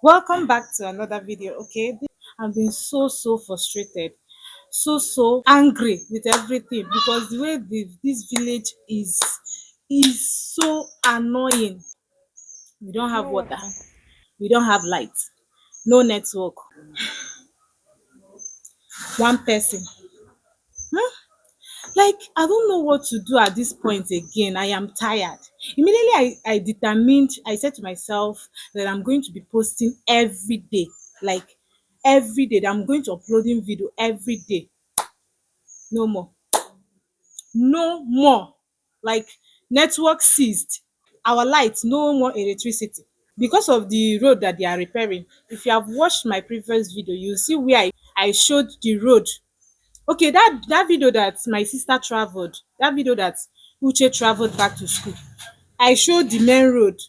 Welcome back to another video. Okay, I've been so frustrated, so angry with everything because the way this village is so annoying. We don't have No water, water. we don't have light, no network, one person. Like, I don't know what to do at this point again. I am tired. Immediately I determined, I said to myself that I'm going to be posting every day. Like every day, that I'm going to uploading video every day. No more. No more. Like, network ceased. Our lights, no more electricity. Because of the road that they are repairing. If you have watched my previous video, you see where I showed the road. Okay, that video that my sister traveled, that video that Uche traveled back to school, I showed the main road.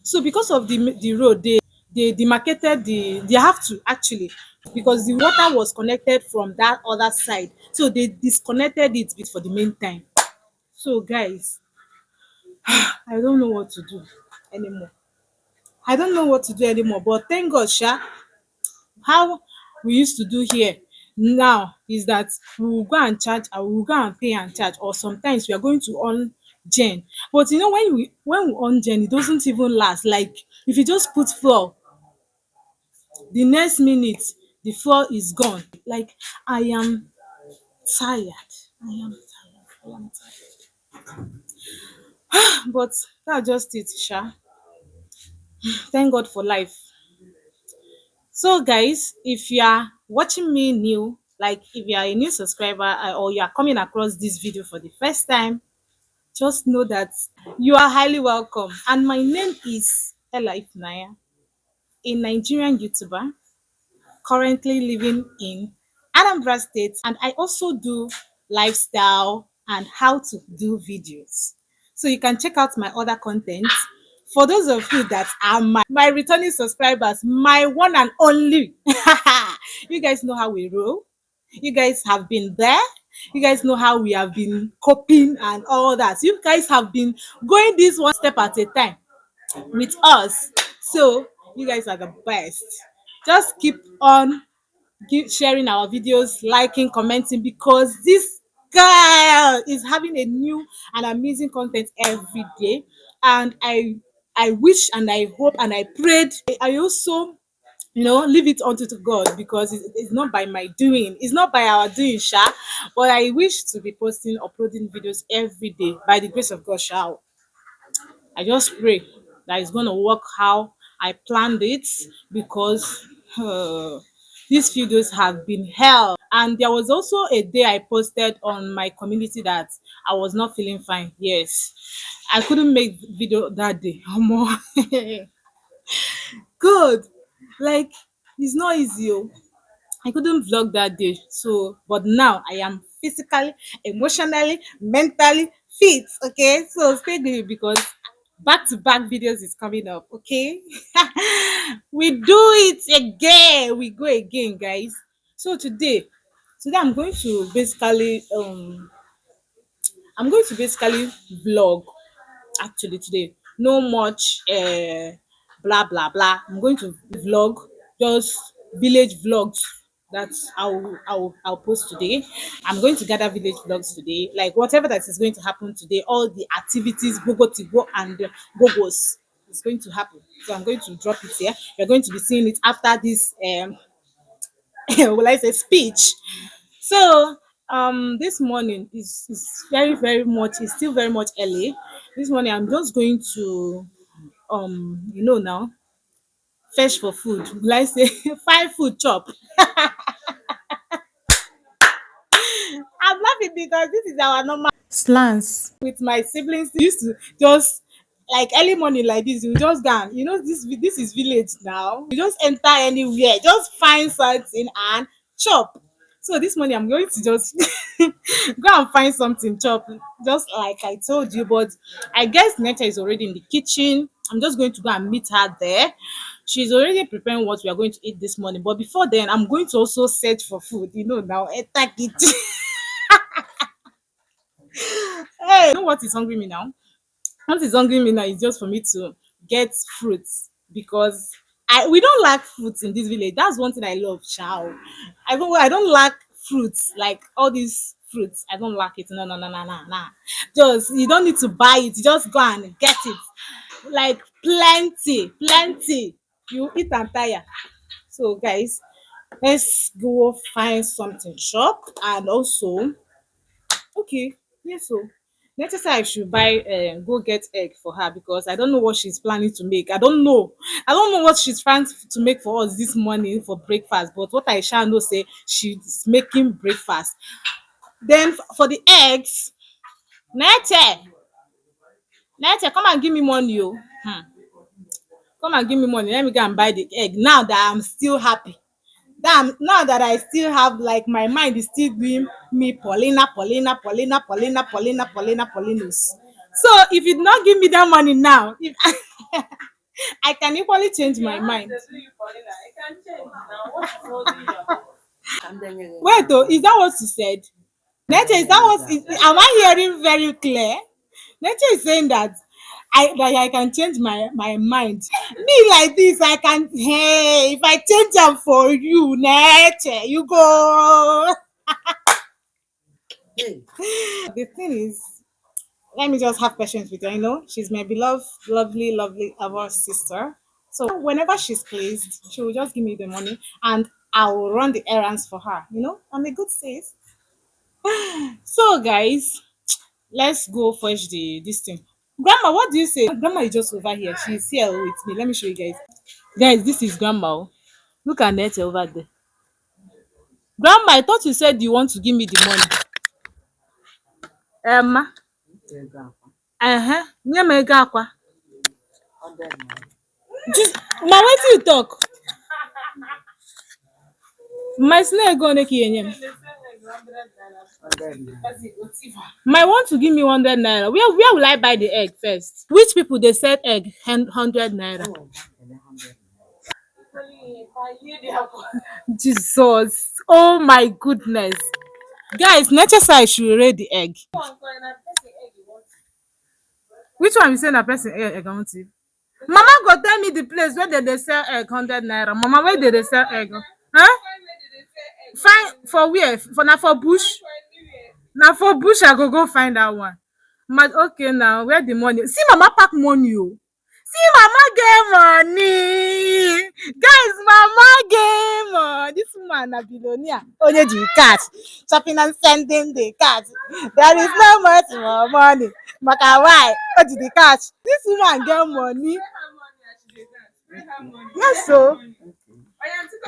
So because of the road, they demarcated they have to actually, because the water was connected from that other side, so they disconnected it for the main time. So guys, I don't know what to do anymore. I don't know what to do anymore, but thank God sha, how we used to do here now is that we will go and charge, and we will go and pay and charge, or sometimes we are going to on gen. But you know, when we on gen, it doesn't even last. Like, if you just put fuel, the next minute the fuel is gone. Like, I am tired. I am tired. But that's just it sha. Thank God for life. So guys, if you are watching me new, like if you are a new subscriber, or you are coming across this video for the first time, just know that you are highly welcome. And my name is Ella Ifnaya, a Nigerian YouTuber currently living in Anambra State, and I also do lifestyle and how to do videos. So you can check out my other content. For those of you that are my returning subscribers, my one and only, you guys know how we roll. You guys have been there. You guys know how we have been coping and all that. You guys have been going this one step at a time with us. So you guys are the best. Just keep on sharing our videos, liking, commenting, because this girl is having a new and amazing content every day. And I wish and I hope and I prayed. I also, leave it unto to God, because it's not by my doing, it's not by our doing sha, but I wish to be posting, uploading videos every day by the grace of God sha. I just pray that it's going to work how I planned it, because these videos have been hell. And there was also a day I posted on my community that I was not feeling fine. Yes, I couldn't make video that day. Omo. Good. Like, it's not easy. Oh. I couldn't vlog that day. So, but now I am physically, emotionally, mentally fit. Okay, so stay tuned, because back to back videos is coming up. Okay, we do it again. We go again, guys. So today I'm going to basically vlog. Actually, today, no much blah blah blah. I'm going to vlog, just village vlogs that I'll post today. I'm going to gather village vlogs today, like whatever that is going to happen today, all the activities, gogo tigo and gogos is going to happen. So I'm going to drop it here. You're going to be seeing it after this will I say speech. So this morning is very much, it's still very much early. This morning I'm just going to now fetch for food. Will I say find food chop. I'm laughing because this is our normal slangs with my siblings. We used to just, like, early morning like this, you just go and, this is village now. You just enter anywhere, just find something and chop. So this morning I'm going to just go and find something chop, just like I told you. But I guess Neta is already in the kitchen. I'm just going to go and meet her there. She's already preparing what we are going to eat this morning. But before then, I'm going to also search for food. Now enter kitchen. Hey, you know what is hungry me now? What is hungry me now is just for me to get fruits, because we don't lack fruits in this village. That's one thing I love, chow. I don't lack fruits, like all these fruits. I don't lack it. No, no, no, no, no, no. Just you don't need to buy it. You just go and get it. Like plenty, plenty. You eat and tire. So guys, let's go find something shop and also okay, yes so next time I should buy go get egg for her because I don't know what she's planning to make. I don't know what she's trying to make for us this morning for breakfast, but what I shall know say she's making breakfast. Then for the eggs, Nete, Nete, come and give me money oh. Come and give me money, let me go and buy the egg now that I'm still happy. Now that I still have like my mind is still doing me Paulina, Paulina, Paulina, Paulina, Paulina, Paulina, Paulinus. So if you not give me that money now, if I can equally change my mind. Wait though, is that what you said? Nature, is that what am I hearing very clear? Nature is saying that I can change my mind. Me like this, I can hey if I change am for you, Nature, you go. The thing is, let me just have patience with her, she's my beloved, lovely, lovely our sister. So whenever she's pleased, she will just give me the money and I will run the errands for her. I'm a good sis. So guys, let's go fetch the this thing. Grandma, what do you say? Grandma is just over here. She's here with me. Let me show you guys. Guys, this is grandma. Oh. Look at Nete over there. Grandma, I thought you said you want to give me the money. Emma. Nye m ego akwa. Just ma wetin you talk? My snake ego one ka ị enye m. My want to give me 100 naira. Where will I buy the egg first? Which people they sell egg 100 naira? Jesus. Oh my goodness. Guys, nature side should rate the egg. Which one you say na person egg I want to? Mama go tell me the place where they sell egg 100 naira. Mama, where they sell egg? Huh? Find for where? For bush? Na for bush I go find that one. Okay now, where the money? See mama pack money oh. See mama get money. Guys, mama get money. This woman na billionaire. Only the cash. Shopping and sending the cash. There is no much more money. Maka why? Only the cash. This woman get money. Yes so.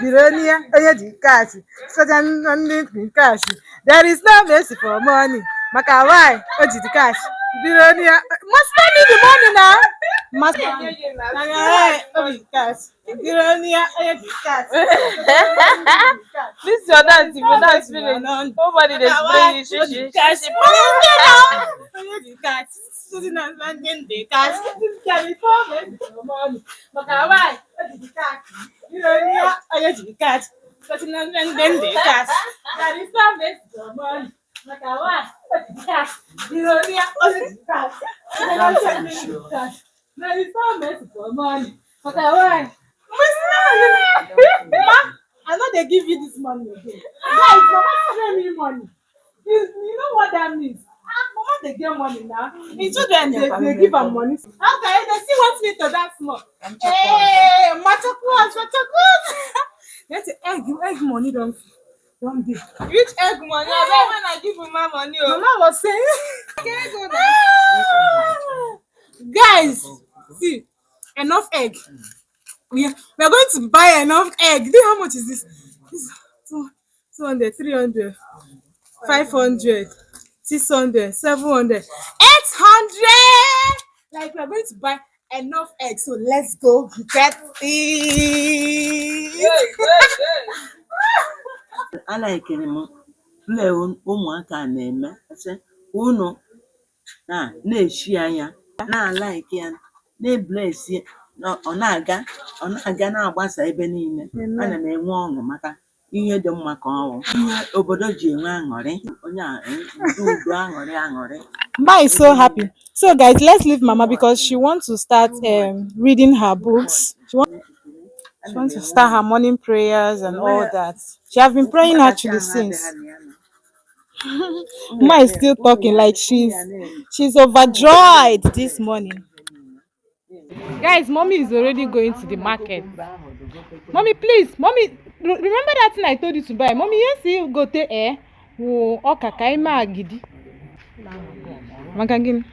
Billionaire, only the cash. Certain only the cash. There is no mercy for money. Maka why? Only the cash. Billionaire. Must pay me the money now. Must pay me the cash. Billionaire, only the cash. This is your dance, if you dance feeling. Nobody dey spray you, she. Only the cash. Susan and London, the cash. Can be for money. Maka why? Only the cash. Billionaire, only the cash. Susan and London, the cash. There is no mercy for money. Maka why? Only the cash. Billionaire, only the cash. There is no mercy for money. Maka why? Ma, I know they give you this money again. Guys, mama spray me money. You know what that means? Mama they get money now. In children they give her money. Okay, they still want me to dance more. Hey, machokus. Let's say egg money don't be. Which egg money? I bet when I give you my money. Oh. Mama was saying. Can go Guys, see, enough egg. We are going to buy enough egg. Do how much is this? This 200, 300, 500, 600, 700, 800. Like we are going to buy enough egg. So let's go get it. Alaikere m lee ụmụaka na-eme sị unu na-eshi anya na-alaiki ya na-eblesi ọ na-aga na-agbasa ebe niile. Ana m enwe ọṅụ maka ihe dị mma ka ọrụ ihe obodo ji enwe aṅụrị onye udo aṅụrị. Mama is so happy. So guys, let's leave Mama because she wants to start reading her books. She wants to start her morning prayers and all that. She have been praying actually since. Ma is still talking like she's overjoyed this morning. Guys, mommy is already going to the market. Mommy, please, mommy, remember that thing I told you to buy? Mommy, yes, you go to air. Oh, okay, ima agidi. Makagin.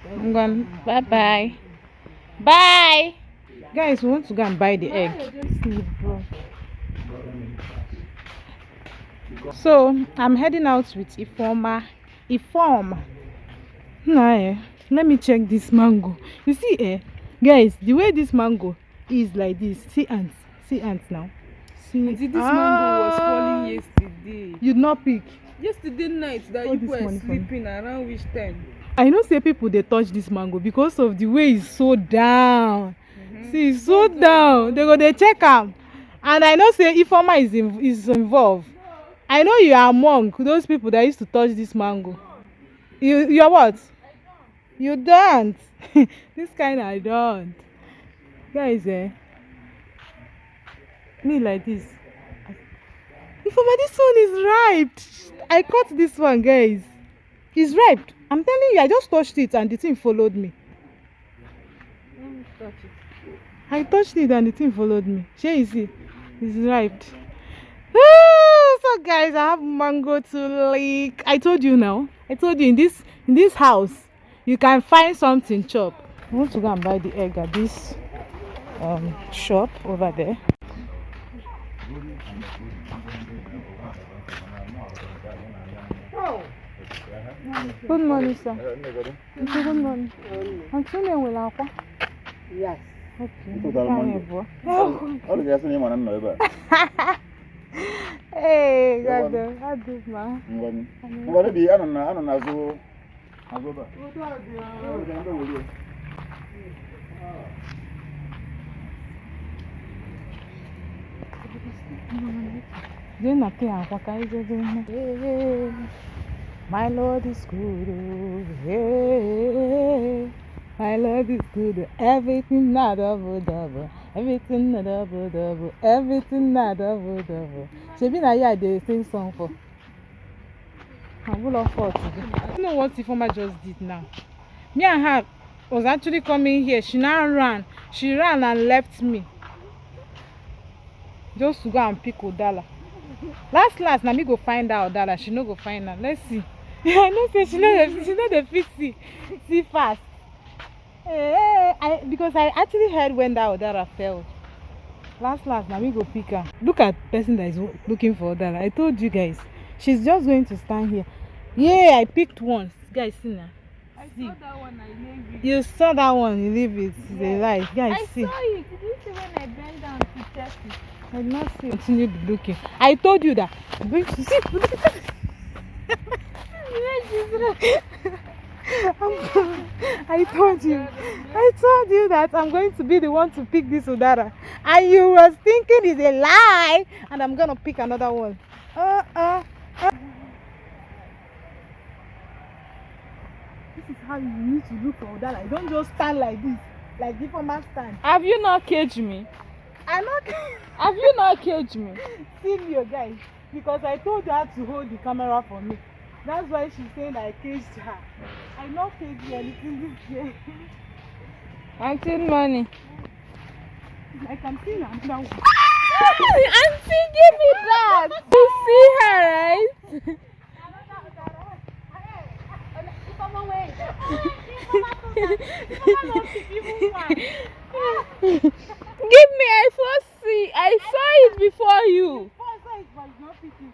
I'm going. Bye bye. Bye. Guys, we want to go and buy the egg. So I'm heading out with Ifoma. Nah, let me check this mango. You see, guys, the way this mango is like this. See ants. See ants now. See, This mango was falling yesterday. You'd not pick. Yesterday night that All you this were money for me. sleeping around which time? I know say people they touch this mango because of the way it's so down. See, it's so down. They go they check am, and I know say Ifoma is involved. I know you are among those people that used to touch this mango. You're what? You don't. This kind I don't. Guys, me like this. Ifoma, this one is ripe. I caught this one, guys. It's ripe. I'm telling you, I just touched it and the thing followed me. Let me touch it. I touched it and the thing followed me. Shey you see? It's ripe. So guys, I have mango to lick. I told you now. I told you in this house, you can find something chop. I want to go and buy the egg at this shop over there. Good morning, sir. Good morning. Auntie will aqua. Yes. Okay. Hey, Hey, God, I do man. Ngwale bi ano na zo ba. Then I can't walk. My Lord is good. Hey, my Lord is good. Everything not double. Everything not double. Everything not double. Shebi na here they sing song for. I'm full of thoughts. You know what Ifoma just did now? Me and her was actually coming here. She now ran. She ran and left me. Just to go and pick Odala. Last, na me go find out Odala. She no go find her. Let's see. I know say she know the fit see fast. Because I actually heard when that Odara fell. Last, na me go pick her. Look at the person that is looking for Odala. I told you guys. She's just going to stand here. Yeah, I picked one. Guys, see now. I saw that one, I leave it. You saw that one, you leave it. It's a lie. Guys, I see. saw it. Did you see when I bent down to check it? I did not see. Continue looking. I told you that. I'm going to see. I told you that I'm going to be the one to pick this Udara. And you was thinking it's a lie. And I'm going to pick another one. This is how you need to look for Udara. You don't just stand like this. Like the former stand. Have you not caged me? I'm not. Have you not caged me? See me, guys. Because I told her to hold the camera for me. That's why she's saying that I caged her. I not caged you anything this year. Auntie money. I can see her now. Auntie, give me that. You see her, right? Give me, I first see. I saw it before you.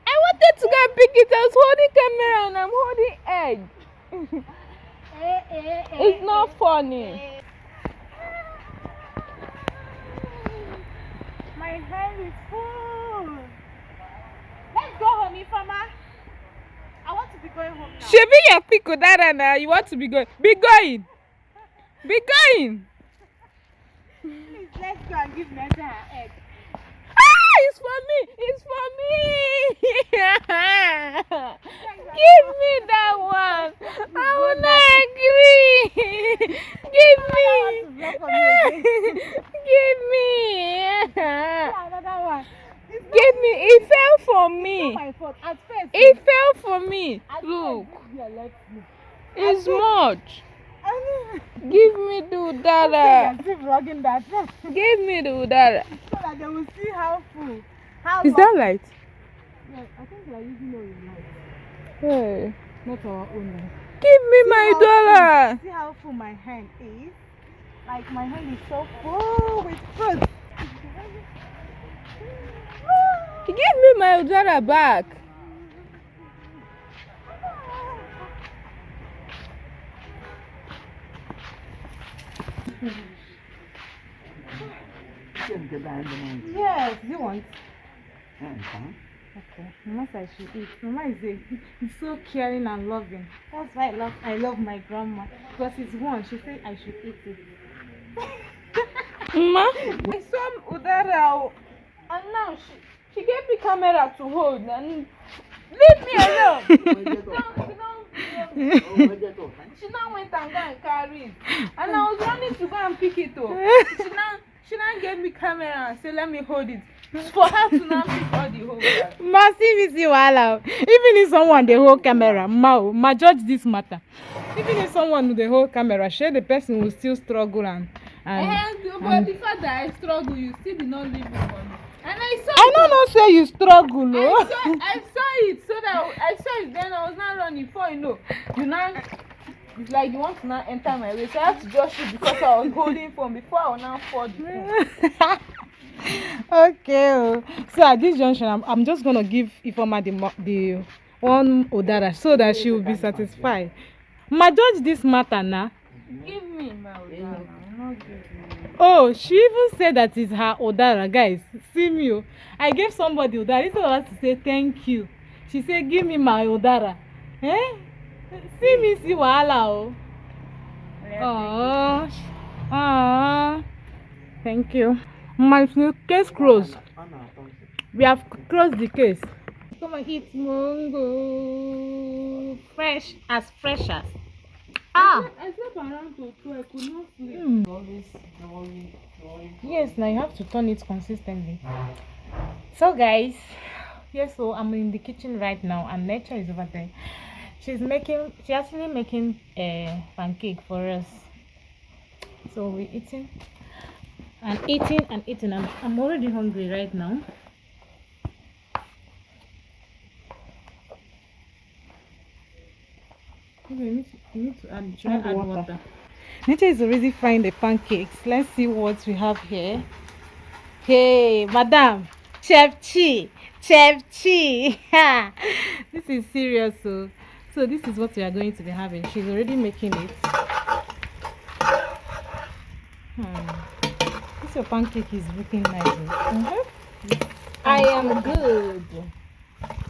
I wanted to go and pick it. I was holding camera and I'm holding egg. It's not funny. My hand is full. Let's go home, Ifoma. I want to be going home now. She be your pick Udara now. You want to be going? Be going. Be going. Please, let's go and give Nessa her egg. Ah, it's for me. It's for me. Give me that one. I will not agree. Give me. Not for me again. Give me. Another one. It's not Give me. It fell for me. my fault. At first, It fell for me. at Look, first, this girl left me. it's much. I know. Give me the udara. I'm still vlogging that so Give me the udara. that they will see how full. How Is much- that light? Yeah, I think they are using oil light. Hey. Not our own light. Give me my how dollar. See how full my hand is? Like my hand is so full with fruit. Give me my udara back. Yes, you want? Okay. Mama said I should eat. Mama is so caring and loving. That's why I love my grandma. Because it's one. She said I should eat it. Ma? I saw udara and now she gave me camera to hold and leave me alone. She now went and go and carry it. And I was running to go and pick it up. She now gave me camera and said let me hold it. For her to now pick all the whole bag. Massive is wahala. Even if someone the whole camera, ma judge this matter. Even if someone with the whole camera, sure the person will still struggle But the fact that I struggle, you still did not leave me for me. And I saw I don't know say you struggle, no. I saw it so that I saw it then I was not running before you know. You now it's like you want to now enter my way. So I have to just shoot because I was holding phone before I will now fall the phone. Okay. So at this junction, I'm just gonna give Ifeoma the one udara so that she will be satisfied. Ma judge this matter now. Give me my udara. I'm not giving you. Oh, she even said that it's her udara, guys. See me, oh. I gave somebody udara instead of her to say thank you. She said, "Give me my udara." Eh? See me, see wahala, oh. Oh, thank you. My case closed. We have closed the case. Come and eat mango. Fresh as. Ah. I slept around to 2. I could not sleep. Yes, now you have to turn it consistently. So guys, yes, so I'm in the kitchen right now and Nature is over there. She's actually making a pancake for us. So we're eating and eating and eating. I'm already hungry right now. Okay, you need to add water. Nature is already frying the pancakes. Let's see what we have here. Hey, madam, Chef Chi. Ha! This is serious, so this is what we are going to be having. She's already making it. This your pancake is looking nice. I am good.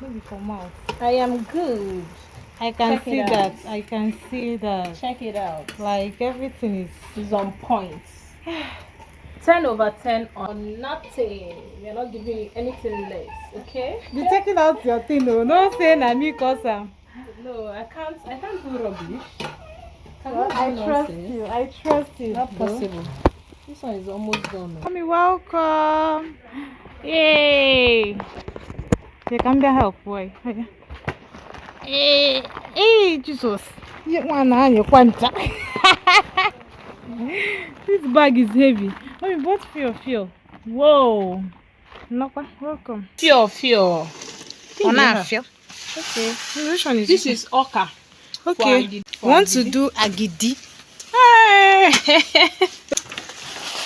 Maybe for mouth. I am good. I can see that. I can see that. Check it out. Like everything It's on point. 10/10 on nothing. We are not giving you anything less, okay? Be taking out your thing, no. No say na me cause am. No, I can't do rubbish. Well, I trust you. Not bro. possible. This one is almost done. Mommy, welcome. Yay. You can be help, boy. Hey, Jesus. You want your quanta. This bag is heavy. Mommy, what feel? Whoa. Welcome. Feel. Feel. Okay. Which one is This is Oka. okay. Want to do agidi?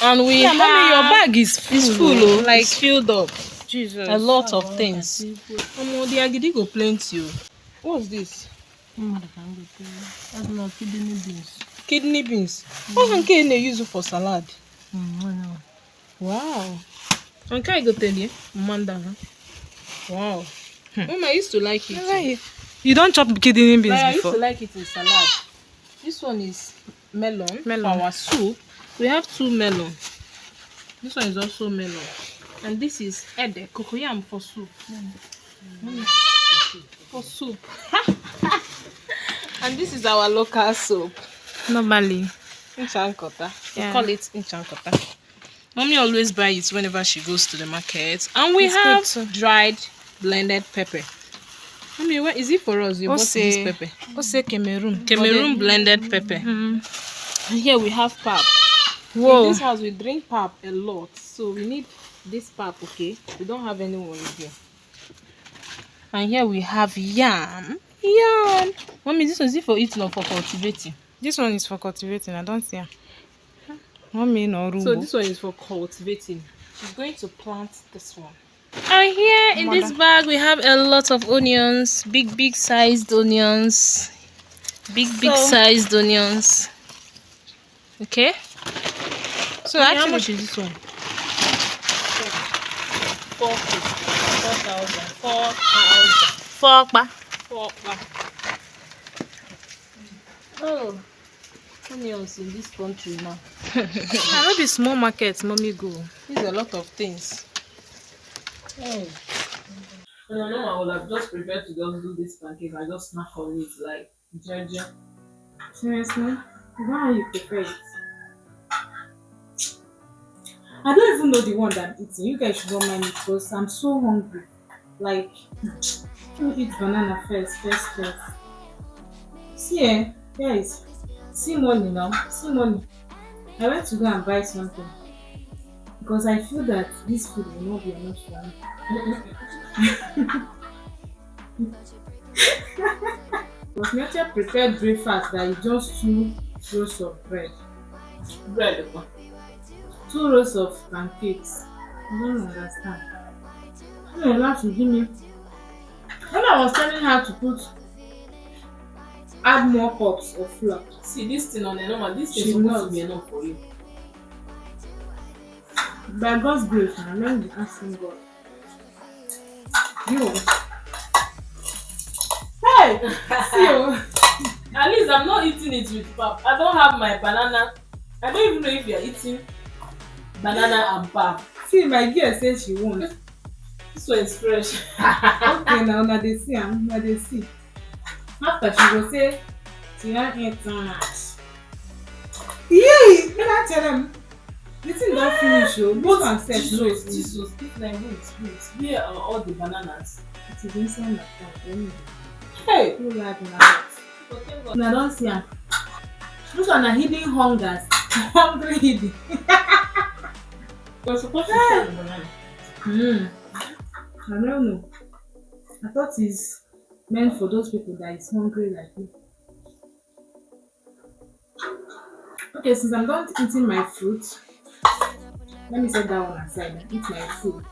And we Yeah, mommy, your bag is full, oh. like filled up. Jesus. A lot of things. The agidi go plenty. What's this? That's not kidney beans. Kidney beans. How can they use it for salad? Wow. And can I go tell you? Manda. Wow. Mama, I used to like it. You don't chop kidney beans I used before? to like it in salad. This one is melon. For our soup. We have 2 melon. This one is also melon. And this is ede, cocoyam for soup. For soup. And this is our local soap. Normally. Inchankota. We Yeah. call it inchankota. Mommy always buy it whenever she goes to the market. And we It's good have too. dried blended pepper. Mommy, what is it for us? You bought this Ose, pepper. Ose Cameroon. Cameroon blended pepper. Mm. And here we have pap. In Whoa. this house, we drink pap a lot. So we need this pap, okay? We don't have anyone here. And here we have yam. Yam. Mommy, this is it for eating or for cultivating? This one is for cultivating. I don't see her. Mommy no So rumbo. this one is for cultivating. She's going to plant this one. And here in this bag we have a lot of onions, big sized onions, big sized onions. Okay. So Mommy, how actually, much is this one? 4,000. Oh, onions in this country now. I know the small market, mommy go. There's a lot of things. No, I would have just preferred to just do this pancake. I just snack on it like Georgia. Seriously? Why you prefer it? I don't even know the one that I'm eating. You guys should don't mind it because I'm so hungry. Like, let me eat banana first. See, guys, see money now. See money. I went to go and buy something because I feel that this food will not be enough for me. Because Nature prepared breakfast that is just 2 rows of bread, Bread. 2 rows of pancakes. I don't understand. You know, have to give me. When I was telling her to add more cups of flour, See this thing on a normal. This thing She supposed knows. to be enough for you. by God's grace, I'm not be asking God. You. Hey, see you. At least I'm not eating it with pap. I don't have my banana. I don't even know if you're eating banana and pap. See, my girl says she won't. This one is fresh. Okay, now they see am, now they see. After she go say she don eat so much. Yay! Make I tell them. The thing don finish o. This one sef no finish. Jesus, this like wait. Where are all the bananas? It is inside my phone. Anyway, Hey! who like una hot? Una don see am. This one na hidden hungers. Hungry hidden. You're supposed to sell the banana. I don't know. I thought it's meant for those people that is hungry like me. Okay, since I'm done eating my fruit, let me set that one aside and eat my food.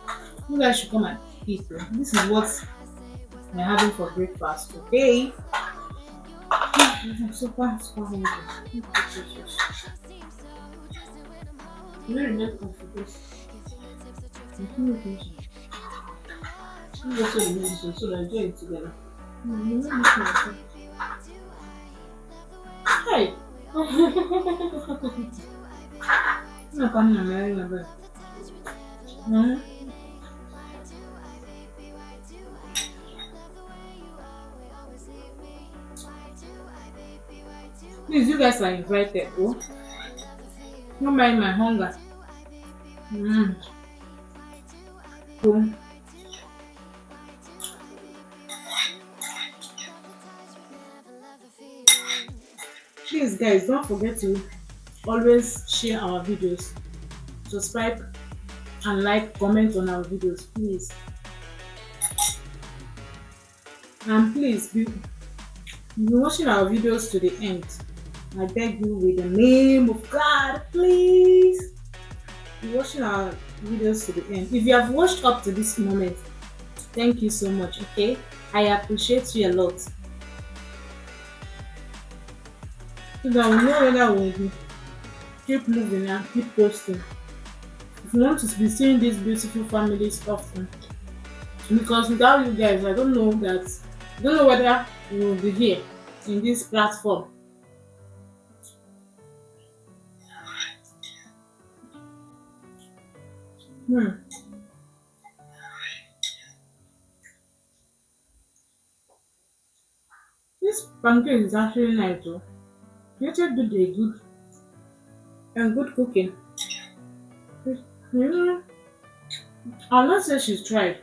You guys should come and eat. This is what we're having for breakfast today. I'm super hungry. You don't remember for this. You also remember this one, so enjoy it together. Hey! No, come on, man. Please, you guys are invited. Oh, don't mind my hunger. Cool. Please, guys, don't forget to always share our videos, subscribe, and like, comment on our videos, please. And please be watching our videos to the end. I beg you, with the name of God, please be watching our videos to the end. If you have watched up to this moment, thank you so much. Okay, I appreciate you a lot. So that we know whether we'll keep moving and keep posting. If you want to be seeing these beautiful families often, because without you guys, I don't know whether we will be here in this platform. This pancake is actually nice though. Nature did a good and good cooking. Mm, I'll not say she's tried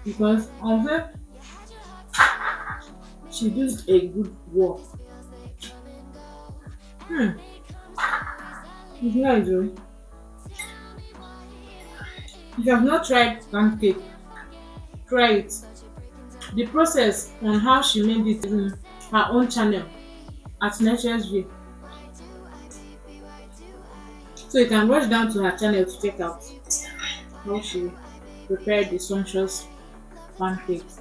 because I'll say she did a good work. Hmm, it's nice though. If you have not tried pancake, try it. The process on how she made it in her own channel at Nature's Way. So you can rush down to her channel to check out how she prepared the sumptuous pancakes.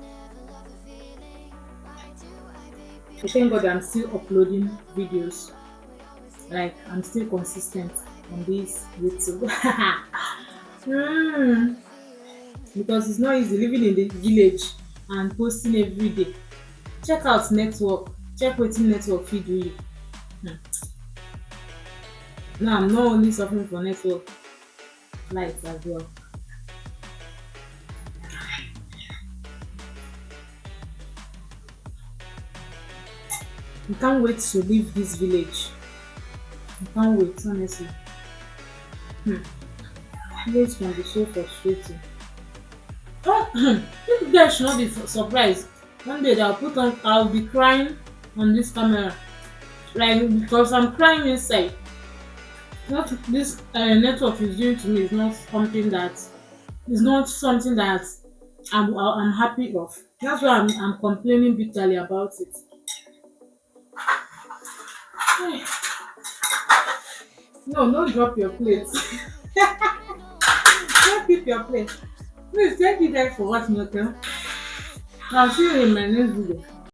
I thank God I'm still uploading videos. Like I'm still consistent on this YouTube. mm, because it's not easy living in the village and posting every day. Check out network. Check wetin network fit do you. Hmm. Now I'm not only suffering for network light as well. I can't wait to leave this village. I can't wait, honestly. Hmm. Village can be so frustrating. Oh, you guys should not be surprised. One day I'll be crying on this camera. Like because I'm crying inside. What this network is doing to me is not something that I'm happy of. That's why I'm complaining bitterly about it. No, don't drop your plate. Don't keep your plate. Please thank you guys for watching. Okay, I'll see you in my next video.